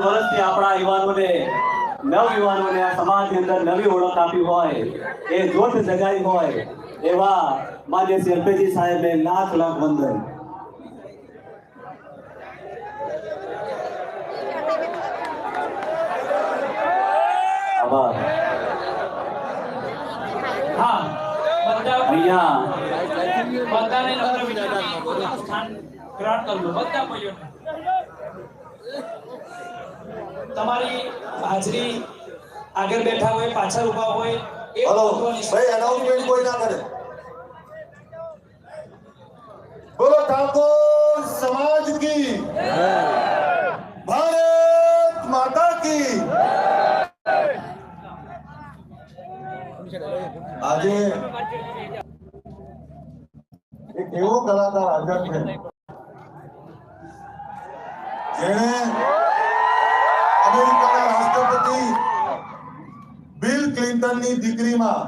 વર્ષથી આપણા યુવાનોને નવયુવાનોને આ સમાજની અંદર નવી ઓળખ આપી હોય, એ જોત જગાઈ હોય, એવા માન્ય શ્રી અલ્પેશજી સાહેબને લાખ લાખ વંદન. આભાર. હા, અહીંયા બધાને નમ્ર વિનંતી સ્થાન ગ્રહણ કરવું. બધા ભાઈઓને તમારી હાજરી આગળ બેઠા હોય, પાછળ ઊભા હોય, એ हेलो भाई अनाउंसमेंट कोई ना करे. बोलो ठाकुर समाज की भारत माता की. આજે એક એવો કલાકાર હાજર છે જેણે અમેરિકાના રાષ્ટ્રપતિ બિલ ક્લિન્ટનની દીકરીમાં